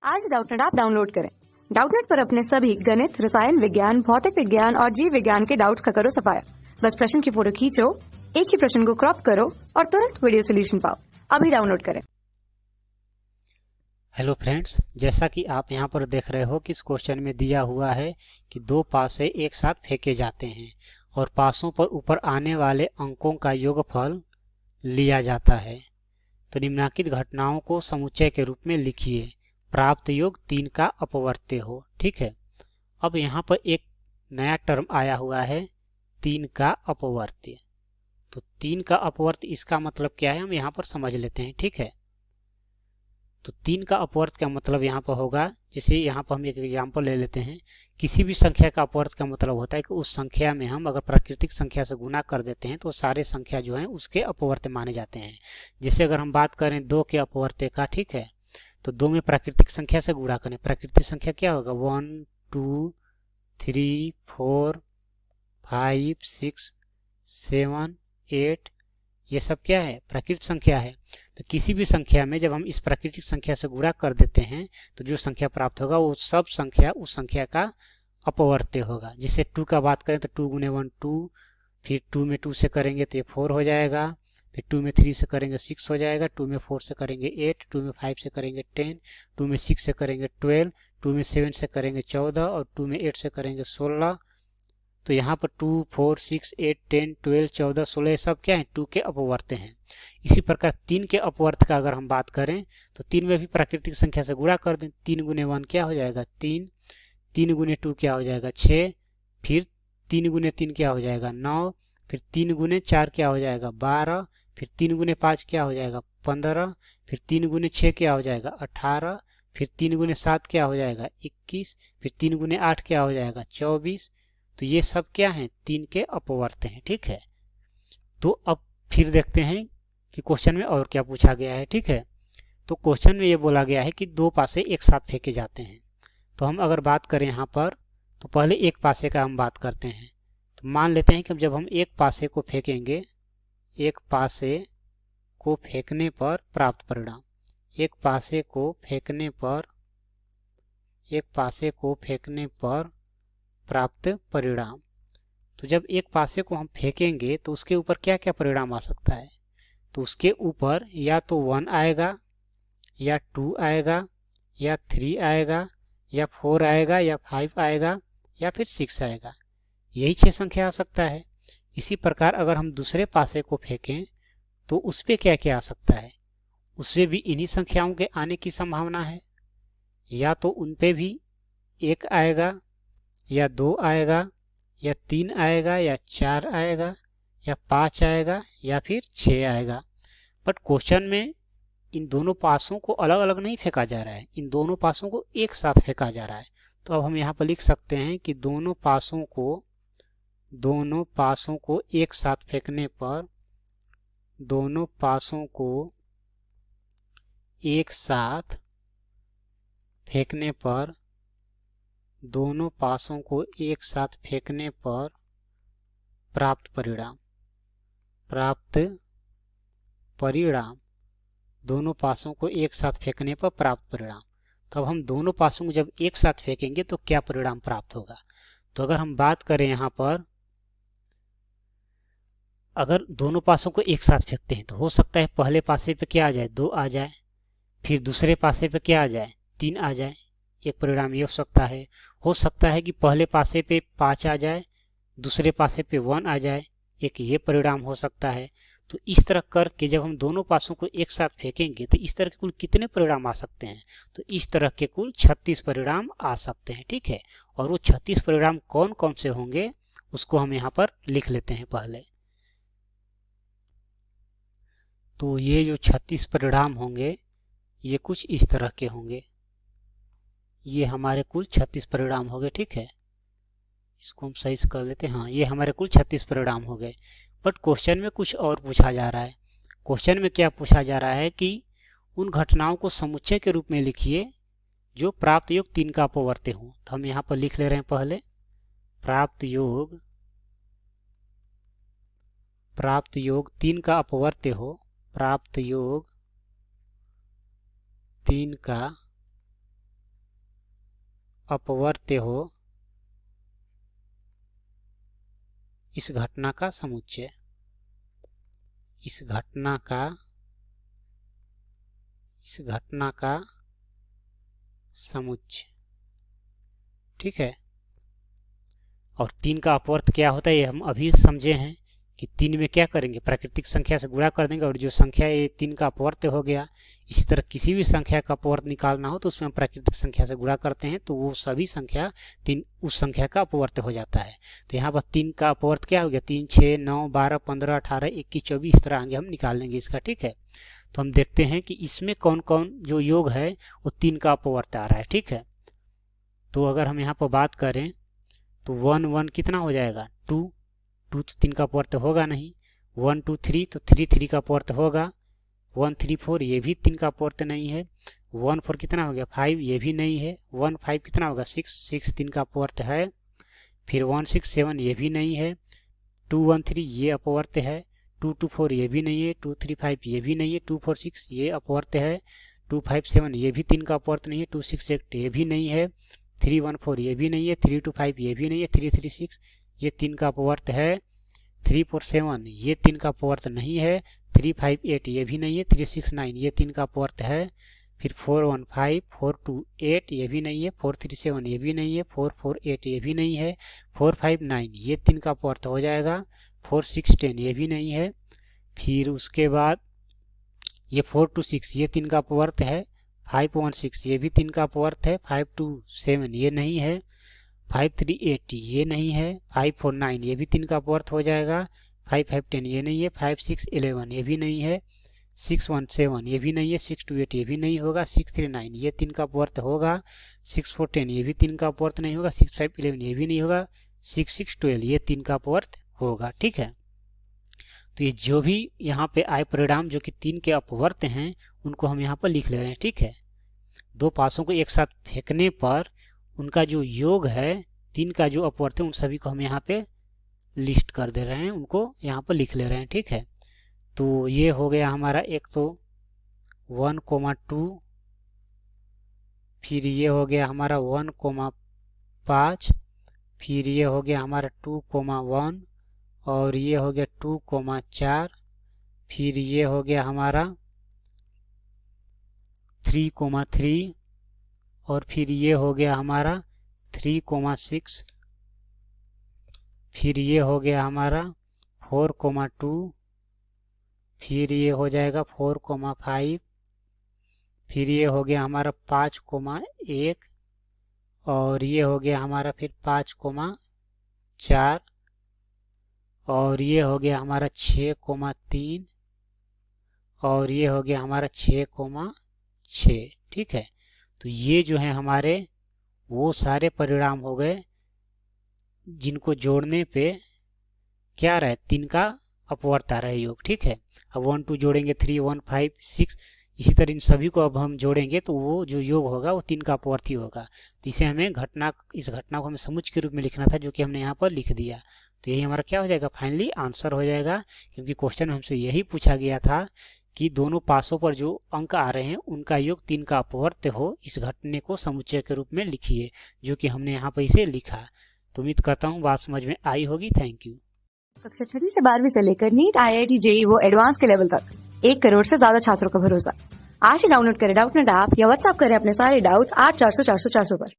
आज Doubtnut app download करें। Doubtnut पर अपने सभी गणित, रसायन विज्ञान, भौतिक विज्ञान और जीव विज्ञान के डाउट्स का करो सफाया। बस प्रश्न की फोटो खींचो, एक ही प्रश्न को क्रॉप करो और तुरंत वीडियो सोल्यूशन पाओ। अभी डाउनलोड करें। हेलो फ्रेंड्स, जैसा कि आप यहाँ पर देख रहे हो कि इस क्वेश्चन में दिया हुआ है कि दो पासे एक साथ फेंके जाते हैं और पासों पर ऊपर आने वाले अंकों का योगफल लिया जाता है। तो निम्नलिखित घटनाओं को समुच्चय के रूप में लिखिए। प्राप्त योग 3 का अपवर्त्य हो। ठीक है, अब यहाँ पर एक नया टर्म आया हुआ है 3 का अपवर्त्य। तो 3 का अपवर्त्य इसका मतलब क्या है, हम यहाँ पर समझ लेते हैं। ठीक है, तो 3 का अपवर्त का मतलब यहाँ पर होगा, जैसे यहाँ पर हम एक एग्जाम्पल ले लेते हैं। किसी भी संख्या का अपवर्त का मतलब होता है कि उस संख्या में हम अगर प्राकृतिक संख्या से गुना कर देते हैं तो सारे संख्या जो है उसके अपवर्त माने जाते हैं। जैसे अगर हम बात करें 2 के अपवर्त का, ठीक है, तो 2 में प्राकृतिक संख्या से गुणा करें। प्राकृतिक संख्या क्या होगा, 1 2 3 4 5 6 7 8, ये सब क्या है, प्राकृतिक संख्या है। तो किसी भी संख्या में जब हम इस प्राकृतिक संख्या से गुणा कर देते हैं तो जो संख्या प्राप्त होगा वो सब संख्या उस संख्या का अपवर्त्य होगा। जैसे 2 का बात करें तो 2 गुने 1 2, फिर 2 में 2 से करेंगे तो ये 4 हो जाएगा, फिर 2 में 3 से करेंगे 6 हो जाएगा, 2 में 4 से करेंगे 8, 2 में 5 से करेंगे 10, 2 में 6 से करेंगे 12, 2 में 7 से करेंगे 14 और 2 में 8 से करेंगे 16। तो यहाँ पर 2 4 6 8 10 12 14 16 सब क्या है, 2 के अपवर्त्य हैं। इसी प्रकार 3 के अपवर्त्य का अगर हम बात करें तो 3 में भी प्राकृतिक संख्या से गुणा कर दें। 3 गुने 1 क्या हो जाएगा 3, 3 गुने 2 क्या हो जाएगा 6, फिर 3 गुने 3 क्या हो जाएगा 9, फिर 3 गुने 4 क्या हो जाएगा 12, फिर 3 गुने 5 क्या हो जाएगा 15, फिर 3 गुने 6 क्या हो जाएगा 18, फिर 3 गुने 7 क्या हो जाएगा 21, फिर 3 गुने 8 क्या हो जाएगा 24। तो ये सब क्या है, 3 के अपवर्त्य हैं। ठीक है, तो अब फिर देखते हैं कि क्वेश्चन में और क्या पूछा गया है। ठीक है, तो क्वेश्चन में ये बोला गया है कि दो पासे एक साथ फेंके जाते हैं। तो हम अगर बात करें यहाँ पर तो पहले एक पासे का हम बात करते हैं। तो मान लेते हैं कि जब हम एक पासे को फेंकेंगे, एक पासे को फेंकने पर प्राप्त परिणाम, एक पासे को फेंकने पर, एक पासे को फेंकने पर प्राप्त परिणाम। तो जब एक पासे को हम फेंकेंगे तो उसके ऊपर क्या क्या परिणाम आ सकता है, तो उसके ऊपर या तो 1 आएगा, या 2 आएगा, या 3 आएगा, या 4 आएगा, या 5 आएगा, या फिर 6 आएगा। यही 6 संख्या आ सकता है। इसी प्रकार अगर हम दूसरे पासे को फेंकें तो उस पर क्या क्या आ सकता है, उसमें भी इन्हीं संख्याओं के आने की संभावना है। या तो उन पे भी 1 आएगा, या 2 आएगा, या 3 आएगा, या 4 आएगा, या 5 आएगा, या फिर 6 आएगा। बट क्वेश्चन में इन दोनों पासों को अलग अलग नहीं फेंका जा रहा है, इन दोनों पासों को एक साथ फेंका जा रहा है। तो अब हम यहाँ पर लिख सकते हैं कि दोनों पासों को एक साथ फेंकने पर, दोनों पासों को एक साथ फेंकने पर, दोनों पासों को एक साथ फेंकने पर प्राप्त परिणाम, प्राप्त परिणाम, दोनों पासों को एक साथ फेंकने पर प्राप्त परिणाम। तो अब हम दोनों पासों को जब एक साथ फेंकेंगे तो क्या परिणाम प्राप्त होगा। तो अगर हम बात करें यहाँ पर, अगर दोनों पासों को एक साथ फेंकते हैं तो हो सकता है पहले पासे पे क्या आ जाए 2 आ जाए, फिर दूसरे पासे पे क्या आ जाए 3 आ जाए। एक परिणाम ये हो सकता है कि पहले पासे पे 5 आ जाए, दूसरे पासे पे 1 आ जाए, एक ये परिणाम हो सकता है। तो इस तरह करके जब हम दोनों पासों को एक साथ फेंकेंगे तो इस तरह के कुल कितने परिणाम आ सकते हैं, तो इस तरह के कुल 36 परिणाम आ सकते हैं। ठीक है, और वो 36 परिणाम कौन कौन से होंगे उसको हम यहाँ पर लिख लेते हैं पहले। तो ये जो 36 परिणाम होंगे ये कुछ इस तरह के होंगे। ये हमारे कुल 36 परिणाम हो गए। ठीक है, इसको हम सही से कर लेते हैं। हाँ, ये हमारे कुल 36 परिणाम हो गए। बट क्वेश्चन में कुछ और पूछा जा रहा है। क्वेश्चन में क्या पूछा जा रहा है कि उन घटनाओं को समुच्चय के रूप में लिखिए जो प्राप्त योग 3 का अपवर्त्य हो। तो हम यहाँ पर लिख ले रहे हैं पहले प्राप्त योग 3 का अपवर्त्य हो, प्राप्त योग 3 का अपवर्त्य हो इस घटना का समुच्चय, इस घटना का समुच्चय। ठीक है। और 3 का अपवर्त क्या होता है ये हम अभी समझे हैं कि 3 में क्या करेंगे, प्राकृतिक संख्या से गुणा कर देंगे और जो संख्या ये 3 का अपवर्त हो गया। इसी तरह किसी भी संख्या का अपवर्त निकालना हो तो उसमें हम प्राकृतिक संख्या से गुणा करते हैं तो वो सभी संख्या 3 उस संख्या का अपवर्त हो जाता है। तो यहाँ पर 3 का अपवर्त क्या हो गया, 3, 6, 9, 12, 15, 18, 21, 24 इस तरह आगे हम निकाल लेंगे इसका। ठीक है। तो हम देखते हैं कि इसमें कौन कौन जो योग है वो 3 का अपवर्त आ रहा है। ठीक है। तो अगर हम यहाँ पर बात करें तो 1, 1 कितना हो जाएगा, 2 तो 3 का अपवर्त होगा नहीं। 1, 2, 3 तो 3, 3 का अपवर्त होगा। 1, 3, 4 ये भी 3 का अपवर्त नहीं है। 1, 4 कितना हो गया, 5 ये भी नहीं है। 1, 5 कितना होगा, 6, 6 3 का अपवर्त है। फिर 1, 6, 7 ये भी नहीं है। 2, 1, 3 ये अपवर्त है। 2, 2, 4 ये भी नहीं है। 2, 3, 5 ये भी नहीं है। 2, 4, 6 ये अपवर्त है। 2, 5, 7 ये भी 3 का अपवर्त नहीं है। 2, 6, 8 ये भी नहीं है। 3, 1, 4 ये भी नहीं है। 3, 2, 5 ये भी नहीं है। 3, 3, 6 ये 3 का अपवर्त है। 3, 4, 7 ये 3 का अपवर्त नहीं है। 3, 5, 8 ये भी नहीं है। 3, 6, 9 ये 3 का अपवर्त है। फिर 4, 1, 5, 4, 2, 8 ये भी नहीं है। 4, 3, 7 ये भी नहीं है। 4, 4, 8 ये भी नहीं है। 4, 5, 9 ये 3 का अपवर्त हो जाएगा। 4, 6, 10 ये भी नहीं है। फिर उसके बाद ये 4, 2, 6 ये 3 का अपवर्त है। 5, 1, 6 ये भी 3 का अपवर्त है। 5, 2, 7 ये नहीं है। 5, 3, 8 ये नहीं है। 5, 4, 9 ये भी 3 का अपवर्त हो जाएगा। 5, 5, 10 ये नहीं है। 5, 6, 11 ये भी नहीं है। 6, 1, 7 ये भी नहीं है। 6, 2, 8 ये भी नहीं होगा। 6, 3, 9 ये 3 का अपवर्त होगा। 6, 4, 10 ये भी 3 का अपवर्त नहीं होगा। 6, 5, 11 ये भी नहीं होगा। 6, 6, 12 ये 3 का अपवर्त होगा। ठीक है। तो ये जो भी यहाँ पे आए परिणाम जो कि 3 के अपवर्त हैं उनको हम यहाँ पर लिख ले रहे हैं। ठीक है। 2 पासों को एक साथ फेंकने पर उनका जो योग है 3 का जो अपवर्त है उन सभी को हम यहाँ पे लिस्ट कर दे रहे हैं, उनको यहाँ पर लिख ले रहे हैं। ठीक है। तो ये हो गया हमारा एक तो 1, 2, फिर ये हो गया हमारा 1, 5, फिर ये हो गया हमारा 2, 1 और ये हो गया 2, 4, फिर ये हो गया हमारा 3, 3 और फिर ये हो गया हमारा 3, 6, फिर ये हो गया हमारा 4, 2, फिर ये हो जाएगा 4, 5, फिर ये हो गया हमारा 5, 1 और ये हो गया हमारा फिर 5, 4 और ये हो गया हमारा 6, 3 और ये हो गया हमारा 6, 6। ठीक है। तो ये जो है हमारे वो सारे परिणाम हो गए जिनको जोड़ने पे क्या रहा है 3 का अपवर्त आ रहा है योग। ठीक है। अब 1, 2 जोड़ेंगे 3, 1, 5, 6 इसी तरह इन सभी को अब हम जोड़ेंगे तो वो जो योग होगा वो 3 का अपवर्त ही होगा। तो इसे हमें इस घटना को हमें समुच्चय के रूप में लिखना था जो कि हमने यहाँ पर लिख दिया। तो यही हमारा क्या हो जाएगा, फाइनली आंसर हो जाएगा। क्योंकि क्वेश्चन में हमसे यही पूछा गया था कि दोनों पासों पर जो अंक आ रहे हैं उनका योग 3 का अपवर्त हो, इस घटने को समुच्चय के रूप में लिखिए, जो कि हमने यहाँ पर इसे लिखा। तो उम्मीद करता हूँ बात समझ में आई होगी। Thank you. कक्षा 6 से 12वीं से लेकर नीट, IIT, JEE वो एडवांस के लेवल तक 1 करोड़ से ज्यादा छात्रों का भरोसा। आज ही डाउनलोड करें डाउटनेट ऐप या व्हाट्सएप करें अपने सारे डाउट्स 8400 400 400 पर।